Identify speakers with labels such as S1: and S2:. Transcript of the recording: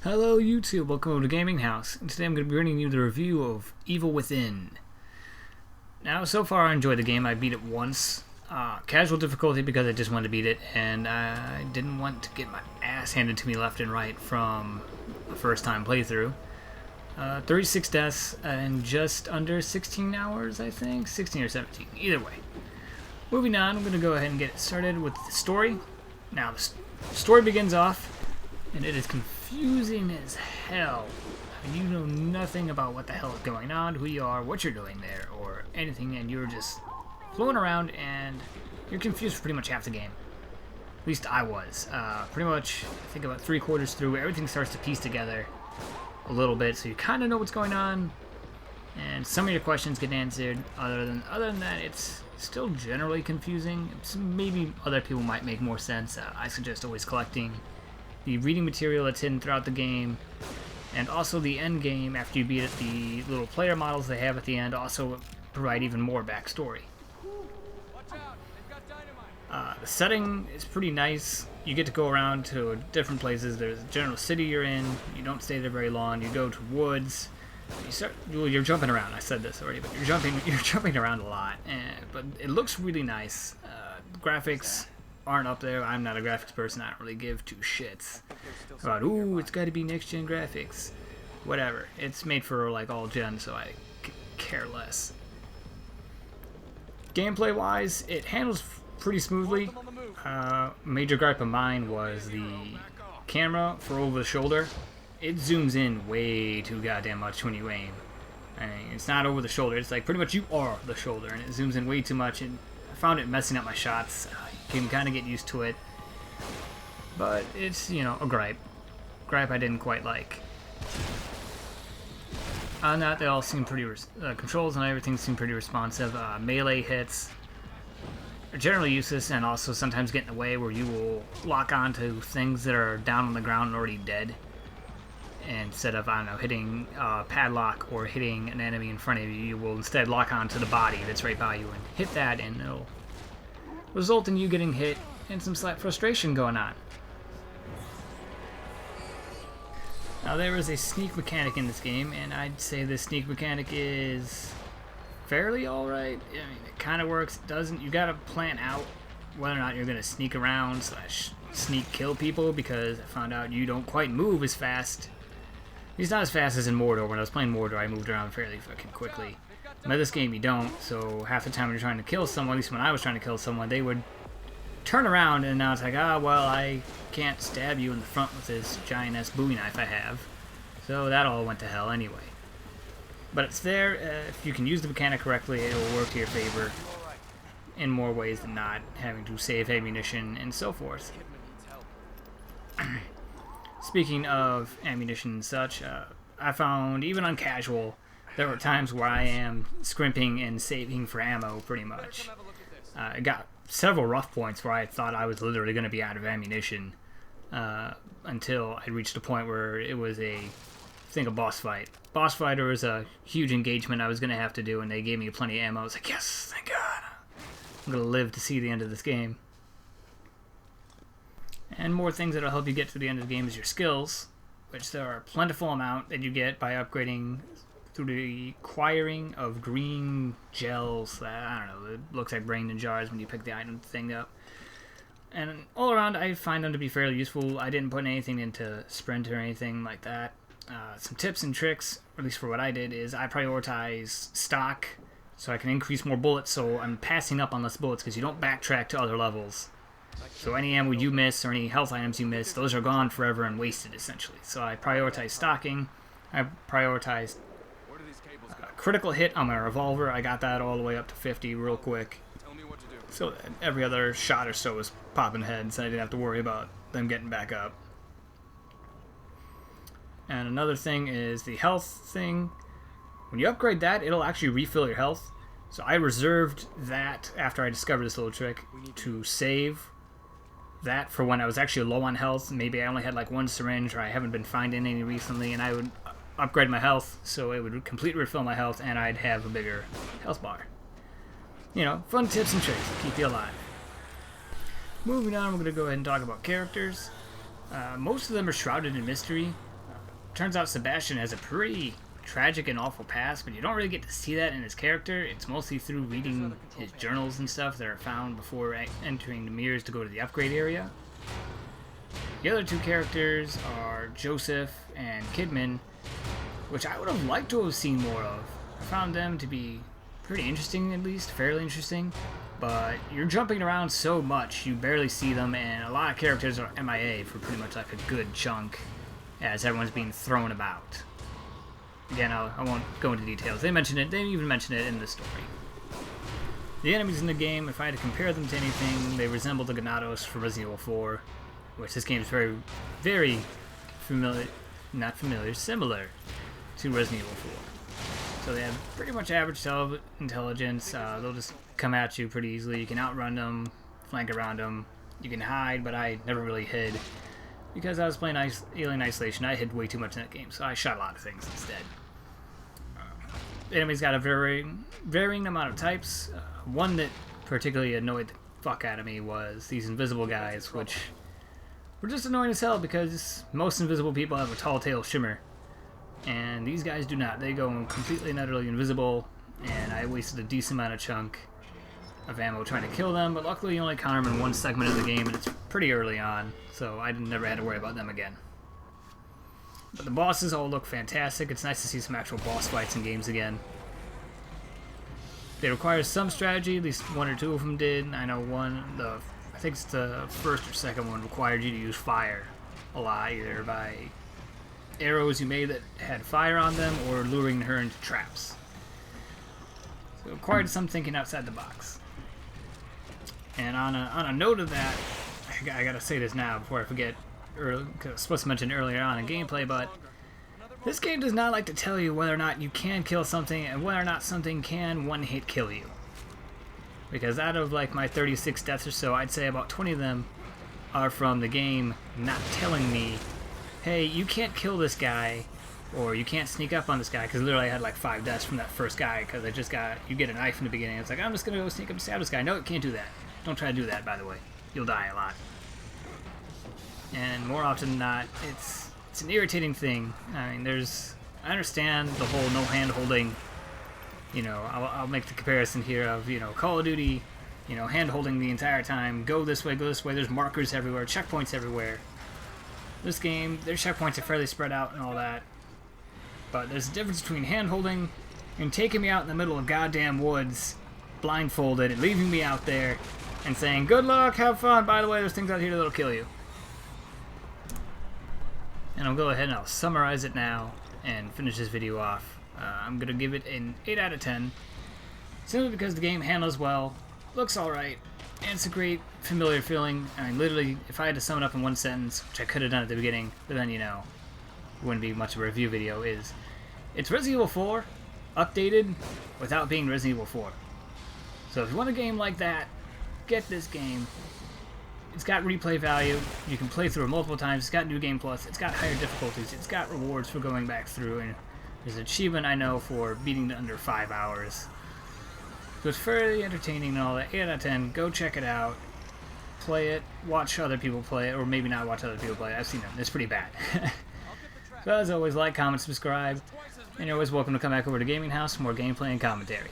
S1: Hello YouTube, welcome to GamingHouse, and today I'm going to be bringing you the review of Evil Within. Now, so far I enjoyed the game. I beat it once. Casual difficulty because I just wanted to beat it, and I didn't want to get my ass handed to me left and right from the first time playthrough. 36 deaths in just under 16 hours, I think? 16 or 17, either way. Moving on, I'm going to go ahead and get started with the story. Now, the story begins off, and it is confusing as hell. You know nothing about what the hell is going on, who you are, what you're doing there, or anything, and you're just floating around, and you're confused for pretty much half the game. At least I was. Pretty much, I think about 3/4 through, everything starts to piece together a little bit, so you kind of know what's going on, and some of your questions get answered. Other than that, it's still generally confusing. Maybe other people might make more sense. I suggest always collecting the reading material that's hidden throughout the game, and also the end game after you beat it. The little player models they have at the end also provide even more backstory. The setting is pretty nice. You get to go around to different places. There's a general city you're in. You don't stay there very long. You go to woods. You're jumping around. I said this already, but you're jumping around a lot. But it looks really nice. Graphics aren't up there. I'm not a graphics person. I don't really give two shits about, ooh, it's got to be next gen graphics. Whatever. It's made for like all gen, so I care less. Gameplay wise, it handles pretty smoothly. Major gripe of mine was the camera for over the shoulder. It zooms in way too goddamn much when you aim. I mean, it's not over the shoulder. It's like pretty much you are the shoulder, and it zooms in way too much. And I found it messing up my shots. You can kind of get used to it, but it's, you know, a gripe I didn't quite like. On that, they all seem pretty controls and everything seem pretty responsive. Melee hits are generally useless, and also sometimes get in the way where you will lock onto things that are down on the ground and already dead, instead of, I don't know, hitting a padlock or hitting an enemy in front of you. You will instead lock onto the body that's right by you and hit that, and it'll result in you getting hit and some slight frustration going on. Now, there is a sneak mechanic in this game, and I'd say the sneak mechanic is fairly alright. I mean, it kind of works, it doesn't. You gotta plan out whether or not you're gonna sneak around / sneak kill people, because I found out you don't quite move as fast. He's not as fast as in Mordor. When I was playing Mordor, I moved around fairly fucking quickly. But this game you don't, so half the time when you're trying to kill someone, at least when I was trying to kill someone, they would turn around, and now it's like, ah, well, I can't stab you in the front with this giant-ass Bowie knife I have. So that all went to hell anyway. But it's there. If you can use the mechanic correctly, it will work to your favor in more ways than not, having to save ammunition and so forth. Speaking of ammunition and such, I found, even on casual, there were times where I am scrimping and saving for ammo, pretty much. I got several rough points where I thought I was literally going to be out of ammunition, until I reached a point where it was a boss fight. Boss fight was a huge engagement I was going to have to do, and they gave me plenty of ammo. I was like, yes, thank God. I'm going to live to see the end of this game. And more things that will help you get to the end of the game is your skills, which there are a plentiful amount that you get by upgrading through the acquiring of green gels that, I don't know, it looks like brain in jars when you pick the item thing up. And all around, I find them to be fairly useful. I didn't put anything into sprint or anything like that. Some tips and tricks, or at least for what I did, is I prioritize stock so I can increase more bullets, so I'm passing up on less bullets because you don't backtrack to other levels. So any ammo you miss or any health items you miss, those are gone forever and wasted, essentially. So I prioritize stocking. I prioritized critical hit on my revolver. I got that all the way up to 50 real quick. So that every other shot or so was popping heads, so I didn't have to worry about them getting back up. And another thing is the health thing. When you upgrade that, it'll actually refill your health. So I reserved that after I discovered this little trick to save that for when I was actually low on health. Maybe I only had like one syringe, or I haven't been finding any recently, and I would upgrade my health so it would completely refill my health, and I'd have a bigger health bar. You know, fun tips and tricks to keep you alive. Moving on, we're going to go ahead and talk about characters. Most of them are shrouded in mystery. turns out Sebastian has a pretty tragic and awful past, but you don't really get to see that in his character. It's mostly through reading his journals and stuff that are found before entering the mirrors to go to the upgrade area. The other two characters are Joseph and Kidman, which I would have liked to have seen more of. I found them to be pretty interesting, at least, fairly interesting, but you're jumping around so much you barely see them, and a lot of characters are MIA for pretty much like a good chunk as everyone's being thrown about. Again, I won't go into details. They even mention it in the story. The enemies in the game, if I had to compare them to anything, they resemble the Ganados from Resident Evil 4, which this game is very, very similar to Resident Evil 4. So they have pretty much average intelligence. They'll just come at you pretty easily. You can outrun them, flank around them. You can hide, but I never really hid. Because I was playing Alien Isolation, I hid way too much in that game, so I shot a lot of things instead. The enemy's got a varying amount of types. One that particularly annoyed the fuck out of me was these invisible guys, which were just annoying as hell because most invisible people have a tall tail shimmer. And these guys do not. They go completely and utterly invisible, and I wasted a decent amount of chunk of ammo trying to kill them, but luckily you only encounter them in one segment of the game, and it's pretty early on, so I never had to worry about them again. But the bosses all look fantastic. It's nice to see some actual boss fights in games again. They require some strategy, at least one or two of them did. I know one, I think it's the first or second one, required you to use fire a lot, either by arrows you made that had fire on them or luring her into traps. So it required some thinking outside the box. And on a note of that, I gotta say this now before I forget, because I was supposed to mention earlier on in gameplay, but this game does not like to tell you whether or not you can kill something and whether or not something can one-hit kill you. Because out of like my 36 deaths or so, I'd say about 20 of them are from the game not telling me, hey, you can't kill this guy, or you can't sneak up on this guy, because literally I had like 5 deaths from that first guy, because you get a knife in the beginning, it's like, I'm just going to go sneak up and stab this guy. No, you can't do that. Don't try to do that, by the way. You'll die a lot. And more often than not, it's an irritating thing. I mean, I understand the whole no hand-holding, you know, I'll make the comparison here of, you know, Call of Duty, you know, hand-holding the entire time, go this way, there's markers everywhere, checkpoints everywhere. This game, their checkpoints are fairly spread out and all that, but there's a difference between hand-holding and taking me out in the middle of goddamn woods, blindfolded, and leaving me out there, and saying, good luck, have fun, by the way, there's things out here that'll kill you. And I'll go ahead and I'll summarize it now and finish this video off. I'm going to give it an 8 out of 10, simply because the game handles well, looks alright, and it's a great familiar feeling. I mean, literally, if I had to sum it up in one sentence, which I could have done at the beginning, but then, you know, it wouldn't be much of a review video, is it's Resident Evil 4 updated without being Resident Evil 4. So if you want a game like that, get this game. It's got replay value. You can play through it multiple times. It's got New Game Plus. It's got higher difficulties. It's got rewards for going back through. And there's an achievement, I know, for beating it under 5 hours. So it's fairly entertaining and all that. 8 out of 10. Go check it out. Play it. Watch other people play it. Or maybe not watch other people play it. I've seen them. It's pretty bad. So as always, like, comment, subscribe. And you're always welcome to come back over to GamingHouse for more gameplay and commentary.